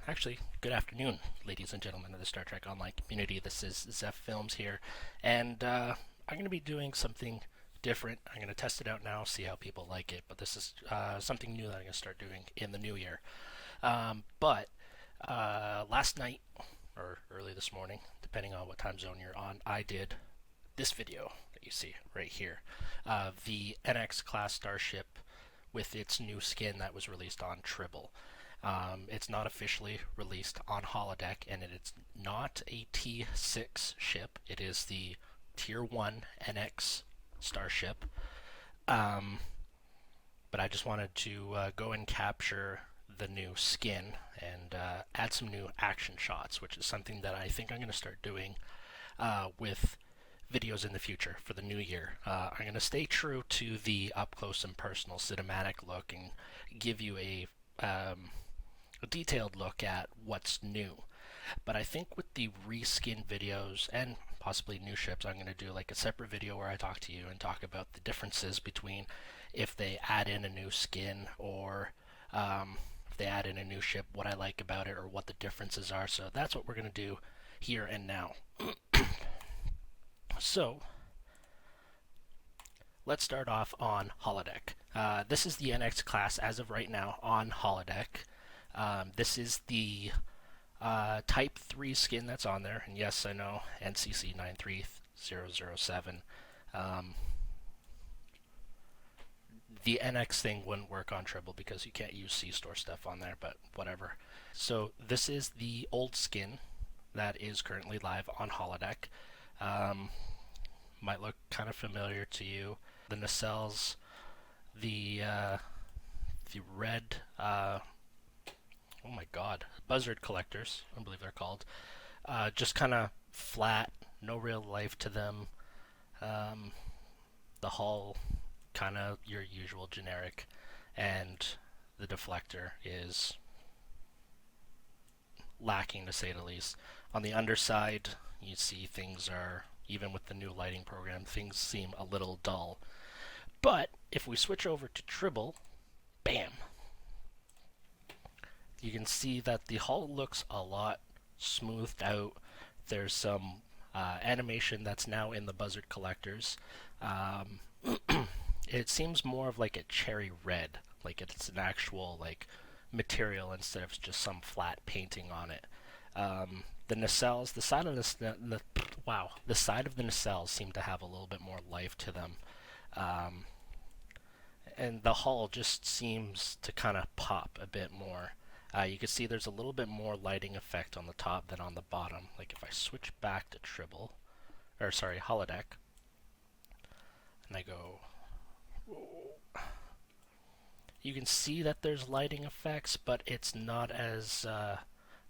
Actually, good afternoon, ladies and gentlemen of the Star Trek Online community. This is ZEFilms here, and I'm going to be doing something different. I'm going to test it out now, see how people like it, but this is something new that I'm going to start doing in the new year. But last night, or early this morning, depending on what time zone you're on, I did this video that you see right here. The NX class Starship with its new skin that was released on Tribble. It's not officially released on holodeck, and it's not a T6 ship. It is the Tier 1 NX Starship. Um, but I just wanted to go and capture the new skin and add some new action shots, which is something that I think I'm going to start doing with videos in the future for the new year. I'm going to stay true to the up close and personal cinematic look and give you a detailed look at what's new. But I think with the reskin videos and possibly new ships, I'm going to do like a separate video where I talk to you and talk about the differences between if they add in a new skin or if they add in a new ship, what I like about it or what the differences are. So that's what we're going to do here and now. So let's start off on holodeck. This is the NX class as of right now on holodeck. This is the Type 3 skin that's on there, and yes, I know, NCC 93007. The NX thing wouldn't work on Tribble because you can't use C-Store stuff on there, but whatever. So this is the old skin that is currently live on holodeck. Might look kind of familiar to you. The nacelles, the red, oh my god, buzzard collectors, I believe they're called. Just kind of flat, no real life to them. The hull, kind of your usual generic, and the deflector is lacking to say the least. On the underside, you see things are, even with the new lighting program, things seem a little dull. But if we switch over to Tribble, bam! You can see that the hull looks a lot smoothed out. There's some animation that's now in the buzzard collectors. It seems more of like a cherry red, like it's an actual like material instead of just some flat painting on it. The nacelles, the side of the side of the nacelles seem to have a little bit more life to them, and the hull just seems to kind of pop a bit more. You can see there's a little bit more lighting effect on the top than on the bottom. Like if I switch back to Tribble, or sorry, holodeck, and I go, you can see that there's lighting effects, but it's not as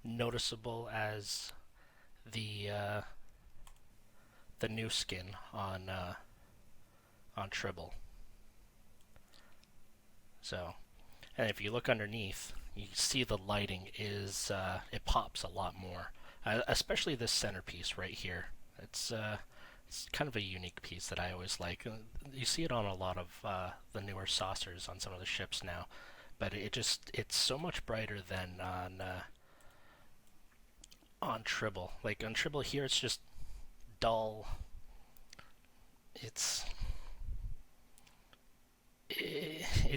noticeable as the new skin on Tribble. So, and if you look underneath, you see the lighting is it pops a lot more, especially this centerpiece right here. It's kind of a unique piece that I always like. You see it on a lot of the newer saucers on some of the ships now, but it's so much brighter than on Tribble. Like on Tribble here, it's just dull. It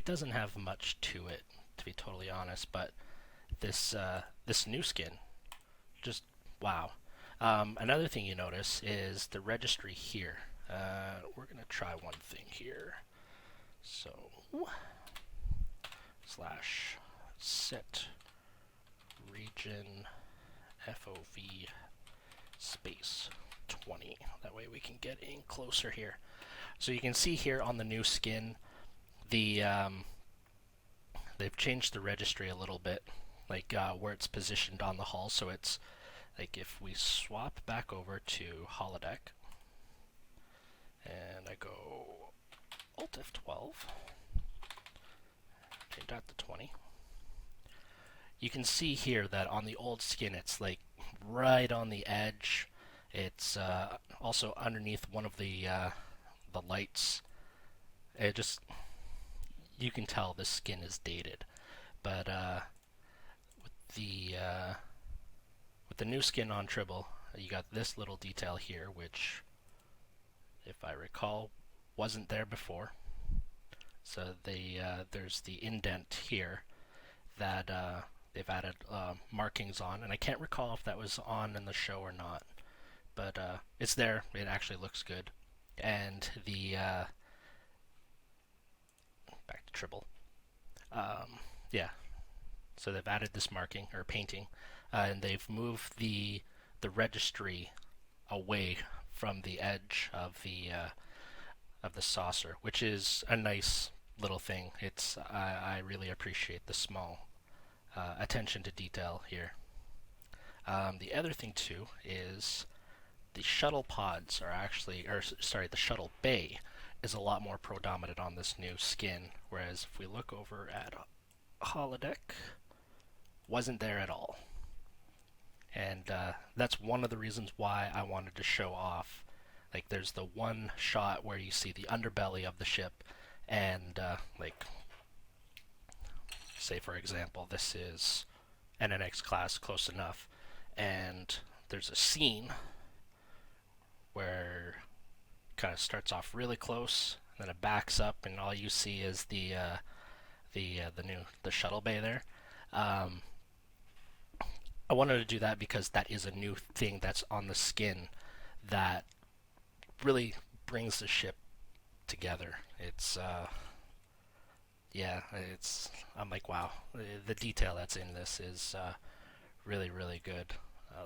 doesn't have much to it, to be totally honest. But this new skin, just wow. Another thing you notice is the registry here. We're gonna try one thing here. So slash set region FOV space 20. That way we can get in closer here. So you can see here on the new skin, the they've changed the registry a little bit, like where it's positioned on the hull. So it's like if we swap back over to holodeck, and I go Alt F12, change that to 20. You can see here that on the old skin, it's like right on the edge. It's also underneath one of the lights. It just, you can tell the skin is dated. But the with the new skin on Tribble, you got this little detail here, which, if I recall, wasn't there before. So there's the indent here that they've added markings on, and I can't recall if that was on in the show or not, but it's there. It actually looks good, and the back to Tribble. Yeah, so they've added this marking or painting, and they've moved the registry away from the edge of the saucer, which is a nice little thing. I really appreciate the small attention to detail here. The other thing too is the shuttle pods are actually, or sorry, the shuttle bay is a lot more predominant on this new skin, whereas if we look over at holodeck, wasn't there at all. And that's one of the reasons why I wanted to show off. Like, there's the one shot where you see the underbelly of the ship, and like, say for example, this is an NX class close enough, and there's a scene where it kind of starts off really close, and then it backs up, and all you see is the shuttle bay there. I wanted to do that because that is a new thing that's on the skin that really brings the ship together. It's yeah, I'm like, wow, the detail that's in this is really, really good.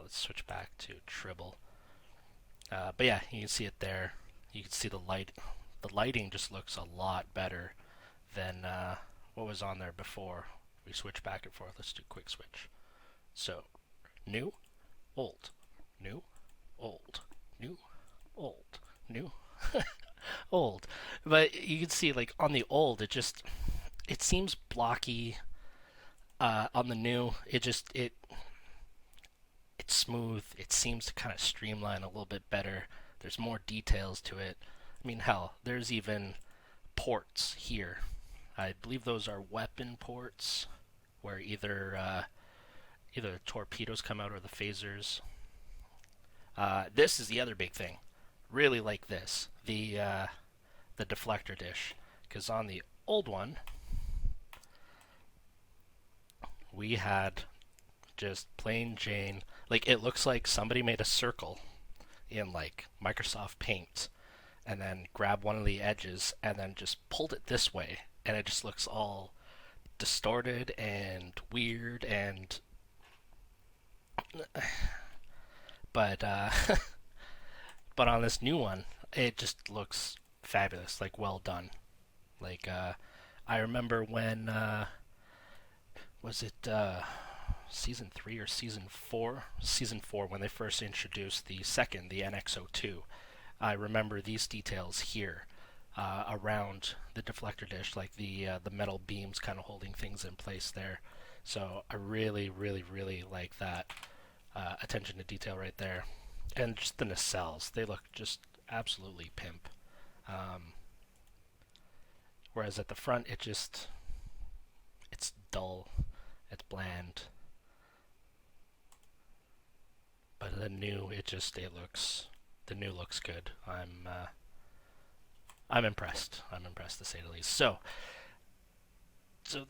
Let's switch back to Tribble. But yeah, you can see it there. You can see the light. The lighting just looks a lot better than what was on there before. We switch back and forth. Let's do quick switch. So, new, old, new, old, new, old, new, old. But you can see, like, on the old, it seems blocky. On the new, it's smooth. It seems to kind of streamline a little bit better. There's more details to it. I mean, hell, there's even ports here. I believe those are weapon ports, where either the torpedoes come out or the phasers. This is the other big thing. Really like this, the deflector dish, because on the old one we had just plain Jane. Like, it looks like somebody made a circle in like Microsoft Paint, and then grabbed one of the edges and then just pulled it this way, and it just looks all distorted and weird and but but on this new one, it just looks fabulous, like well done. Like, I remember when was it season 3 or season 4? Season 4, when they first introduced the NX02. I remember these details here around the deflector dish, like the metal beams kind of holding things in place there. So I really, really, really like that attention to detail right there. And just the nacelles, they look just absolutely pimp. Whereas at the front, it's dull, it's bland. But the new, the new looks good. I'm impressed. I'm impressed, to say the least. So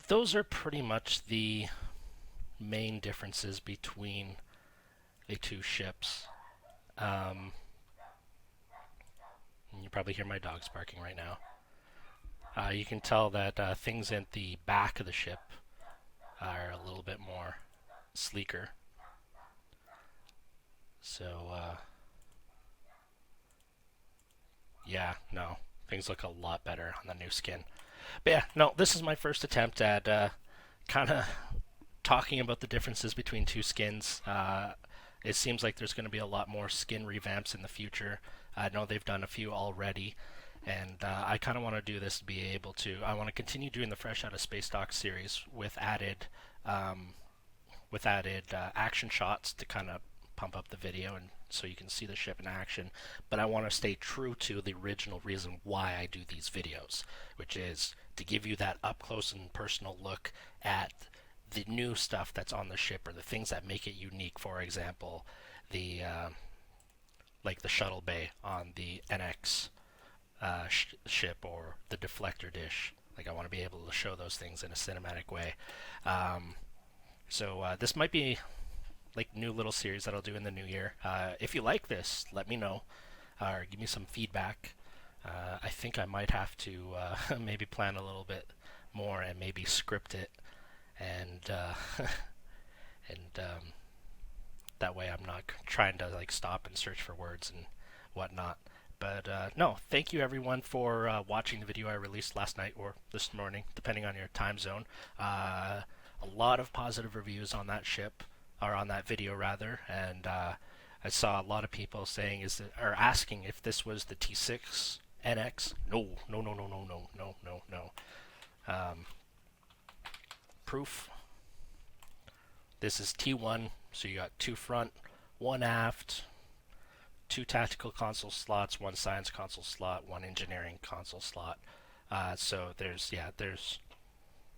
those are pretty much the main differences between the two ships. You probably hear my dogs barking right now. You can tell that things at the back of the ship are a little bit more sleeker. So, yeah, no, things look a lot better on the new skin. But yeah, no, this is my first attempt at kind of talking about the differences between two skins. It seems like there's going to be a lot more skin revamps in the future. I know they've done a few already, and I kind of want to do this to be able to. I want to continue doing the Fresh Out of Space Dock series with added action shots to kind of pump up the video and so you can see the ship in action. But I want to stay true to the original reason why I do these videos, which is to give you that up close and personal look at the new stuff that's on the ship, or the things that make it unique. For example, the like the shuttle bay on the NX ship, or the deflector dish. Like, I want to be able to show those things in a cinematic way. So this might be like new little series that I'll do in the new year. If you like this, let me know, or give me some feedback. I think I might have to maybe plan a little bit more and maybe script it, and and that way I'm not trying to like stop and search for words and whatnot. But no, thank you everyone for watching the video I released last night or this morning, depending on your time zone. A lot of positive reviews on that ship, or on that video rather, and I saw a lot of people saying or asking if this was the T6 NX. No, no, no, no, no, no, no, no, no. Proof. This is T1, so you got 2 front, 1 aft, 2 tactical console slots, 1 science console slot, 1 engineering console slot. So there's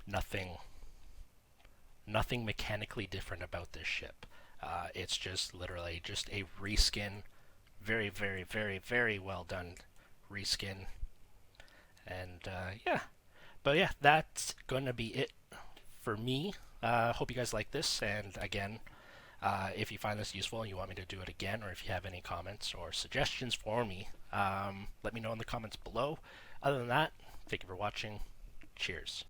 nothing mechanically different about this ship. It's just literally just a reskin, very, very, very, very well done reskin. And yeah, but yeah, that's gonna be it for me. Hope you guys like this, and again, if you find this useful and you want me to do it again, or if you have any comments or suggestions for me, let me know in the comments below. Other than that, thank you for watching. Cheers.